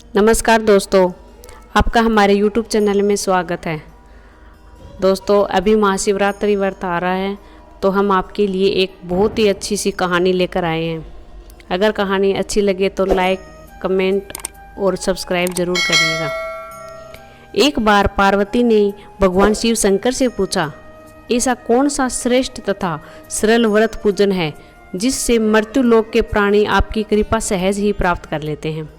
नमस्कार दोस्तों, आपका हमारे YouTube चैनल में स्वागत है। दोस्तों, अभी महाशिवरात्रि व्रत आ रहा है तो हम आपके लिए एक बहुत ही अच्छी सी कहानी लेकर आए हैं। अगर कहानी अच्छी लगे तो लाइक, कमेंट और सब्सक्राइब ज़रूर करिएगा। एक बार पार्वती ने भगवान शिव शंकर से पूछा, ऐसा कौन सा श्रेष्ठ तथा सरल व्रत पूजन है जिससे मृत्यु लोक के प्राणी आपकी कृपा सहज ही प्राप्त कर लेते हैं।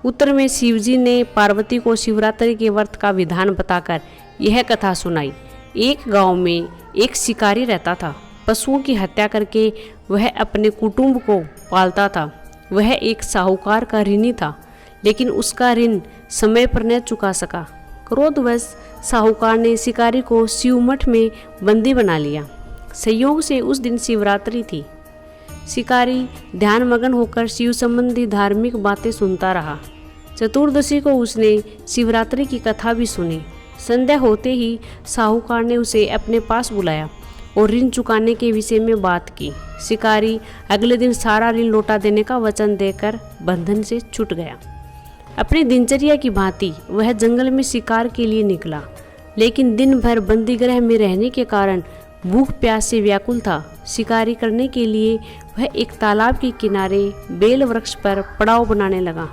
उत्तर में शिवजी ने पार्वती को शिवरात्रि के व्रत का विधान बताकर यह कथा सुनाई। एक गांव में एक शिकारी रहता था। पशुओं की हत्या करके वह अपने कुटुंब को पालता था। वह एक साहूकार का ऋणी था, लेकिन उसका ऋण समय पर न चुका सका। क्रोधवश साहूकार ने शिकारी को शिव मठ में बंदी बना लिया। संयोग से उस दिन शिवरात्रि थी। शिकारी ध्यानमग्न होकर शिव संबंधी धार्मिक बातें सुनता रहा। चतुर्दशी को उसने शिवरात्रि की कथा भी सुनी। संध्या होते ही साहूकार ने उसे अपने पास बुलाया और ऋण चुकाने के विषय में बात की। शिकारी अगले दिन सारा ऋण लौटा देने का वचन देकर बंधन से छूट गया। अपनी दिनचर्या की भांति वह जंगल में शिकार के लिए निकला, लेकिन दिन भर बंदीगृह में रहने के कारण भूख प्यास से व्याकुल था। शिकारी करने के लिए वह एक तालाब के किनारे बेल वृक्ष पर पड़ाव बनाने लगा।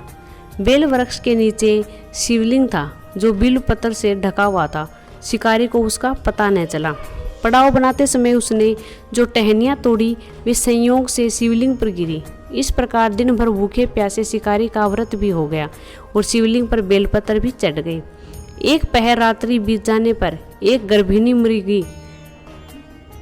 बेल वृक्ष के नीचे शिवलिंग था जो बिल्व पत्र से ढका हुआ था। शिकारी को उसका पता न चला। पड़ाव बनाते समय उसने जो टहनियाँ तोड़ी वे संयोग से शिवलिंग पर गिरी। इस प्रकार दिन भर भूखे प्यासे शिकारी का व्रत भी हो गया और शिवलिंग पर बेलपत्र भी चढ़ गई। एक पहर रात्रि बीत जाने पर एक गर्भिणी मृगी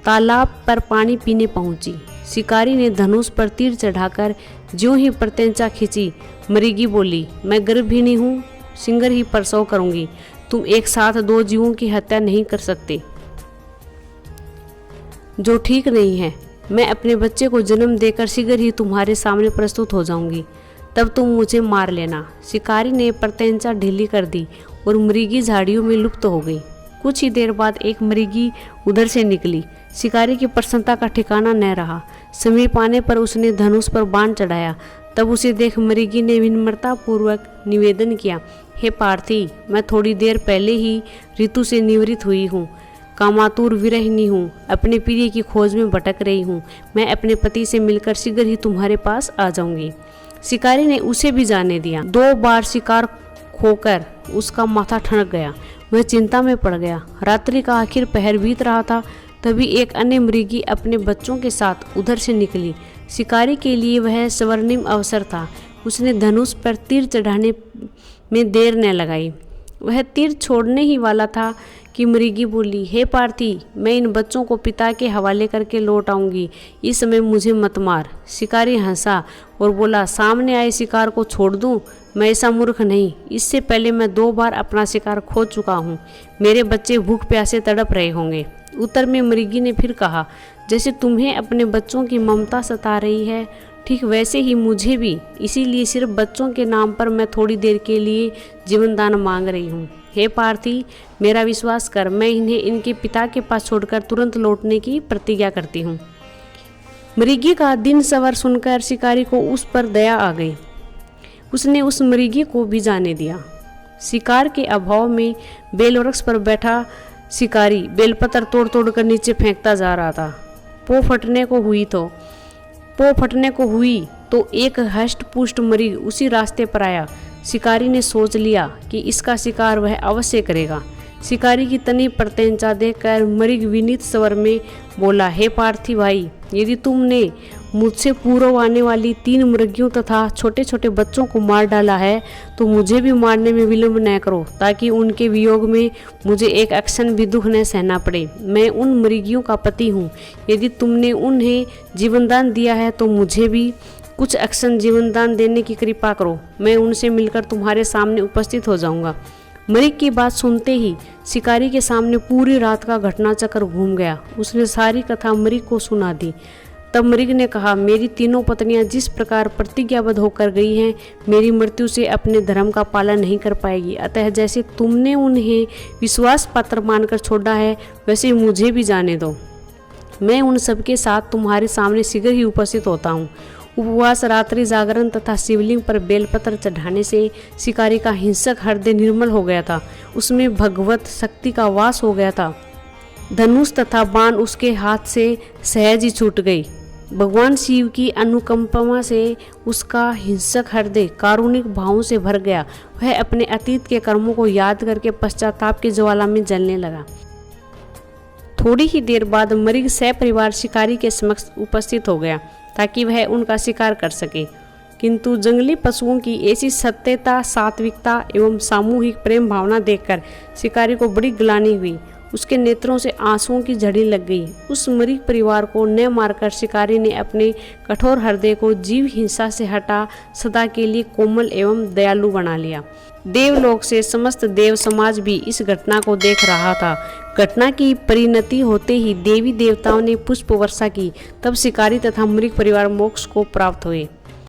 तालाब पर पानी पीने पहुंची। शिकारी ने धनुष पर तीर चढ़ाकर ज्यों ही प्रत्यंचा खींची, मृगी बोली, मैं गर्भिणी हूँ, शीघ्र ही प्रसव करूंगी। तुम एक साथ दो जीवों की हत्या नहीं कर सकते, जो ठीक नहीं है। मैं अपने बच्चे को जन्म देकर शीघ्र ही तुम्हारे सामने प्रस्तुत हो जाऊंगी, तब तुम मुझे मार लेना। शिकारी ने प्रत्यंचा ढीली कर दी और मृगी झाड़ियों में लुप्त हो गई। कुछ ही देर बाद एक मृगी उधर से निकली। शिकारी की प्रसन्नता का ठिकाना न रहा। समीप आने पर उसने धनुष पर बाण चढ़ाया। तब उसे देख मृगी ने विनम्रतापूर्वक निवेदन किया, हे पार्थी, मैं थोड़ी देर पहले ही ऋतु से निवृत्त हुई हूँ। कामातुर विरहिणी हूँ, अपने प्रिय की खोज में भटक रही हूँ। मैं अपने पति से मिलकर शीघ्र ही तुम्हारे पास आ जाऊंगी। शिकारी ने उसे भी जाने दिया। 2 बार शिकार खोकर उसका माथा ठनक गया। वह चिंता में पड़ गया। रात्रि का आखिर पहर बीत रहा था। तभी एक अन्य मृगी अपने बच्चों के साथ उधर से निकली। शिकारी के लिए वह स्वर्णिम अवसर था। उसने धनुष पर तीर चढ़ाने में देर न लगाई। वह तीर छोड़ने ही वाला था कि मृगी बोली, हे पार्थी, मैं इन बच्चों को पिता के हवाले करके लौट आऊंगी, इस समय मुझे मत मार। शिकारी हंसा और बोला, सामने आए शिकार को छोड़ दूं? मैं ऐसा मूर्ख नहीं। इससे पहले मैं 2 बार अपना शिकार खो चुका हूँ। मेरे बच्चे भूख प्यासे तड़प रहे होंगे। उत्तर में मृगी ने फिर कहा, जैसे तुम्हें अपने बच्चों की ममता सता रही है, ठीक वैसे ही मुझे भी। इसीलिए सिर्फ बच्चों के नाम पर मैं थोड़ी देर के लिए जीवन दान मांग रही हूँ। हे पार्थी, मेरा विश्वास कर, मैं इन्हें इनके पिता के पास छोड़कर तुरंत लौटने की प्रतिज्ञा करती हूँ। मृगी का दिन सवर सुनकर शिकारी को उस पर दया आ गई। उसने उस मृगी को भी जाने दिया। शिकार के अभाव में बेलवृक्ष पर बैठा शिकारी बेलपत्र तोड़ तोड़ कर नीचे फेंकता जा रहा था। पो फटने को हुई तो एक हष्ट पुष्ट मृग उसी रास्ते पर आया। शिकारी ने सोच लिया कि इसका शिकार वह अवश्य करेगा। शिकारी की तनी प्रत्यंचा देखकर मृग विनीत स्वर में बोला, हे पार्थी भाई, यदि तुमने मुझसे पूर्व आने वाली 3 मृगियों तथा छोटे छोटे बच्चों को मार डाला है तो मुझे भी मारने में विलंब न करो, ताकि उनके वियोग में मुझे एक क्षण भी दुख न सहना पड़े। मैं उन मृगियों का पति हूँ। यदि तुमने उन्हें जीवनदान दिया है तो मुझे भी कुछ क्षण जीवनदान देने की कृपा करो। मैं उनसे मिलकर तुम्हारे सामने उपस्थित हो जाऊंगा। मृग की बात सुनते ही शिकारी के सामने पूरी रात का घटनाचक्र घूम गया। उसने सारी कथा मृग को सुना दी। तब मृग ने कहा, मेरी 3 पत्नियां जिस प्रकार प्रतिज्ञाबद्ध होकर गई हैं, मेरी मृत्यु से अपने धर्म का पालन नहीं कर पाएगी। अतः जैसे तुमने उन्हें विश्वास पात्र मानकर छोड़ा है, वैसे मुझे भी जाने दो। मैं उन सबके साथ तुम्हारे सामने शीघ्र ही उपस्थित होता हूँ। उपवास, रात्रि जागरण तथा शिवलिंग पर बेलपत्र चढ़ाने से शिकारी का हिंसक हृदय निर्मल हो गया था। उसमें भगवत शक्ति का वास हो गया था। धनुष तथा बाण उसके हाथ से सहज ही छूट गई। भगवान शिव की अनुकंपा से उसका हिंसक हृदय कारुणिक भावों से भर गया। वह अपने अतीत के कर्मों को याद करके पश्चाताप की ज्वाला में जलने लगा। थोड़ी ही देर बाद मृग सपरिवार शिकारी के समक्ष उपस्थित हो गया ताकि वह उनका शिकार कर सके, किंतु जंगली पशुओं की ऐसी सत्यता, सात्विकता एवं सामूहिक प्रेम भावना देखकर शिकारी को बड़ी ग्लानि हुई। उसके नेत्रों से आंसुओं की झड़ी लग गई। उस मृग परिवार को न मारकर शिकारी ने अपने कठोर हृदय को जीव हिंसा से हटा सदा के लिए कोमल एवं दयालु बना लिया। देवलोक से समस्त देव समाज भी इस घटना को देख रहा था। घटना की परिणति होते ही देवी देवताओं ने पुष्प वर्षा की। तब शिकारी तथा मृग परिवार मोक्ष को प्राप्त हुए।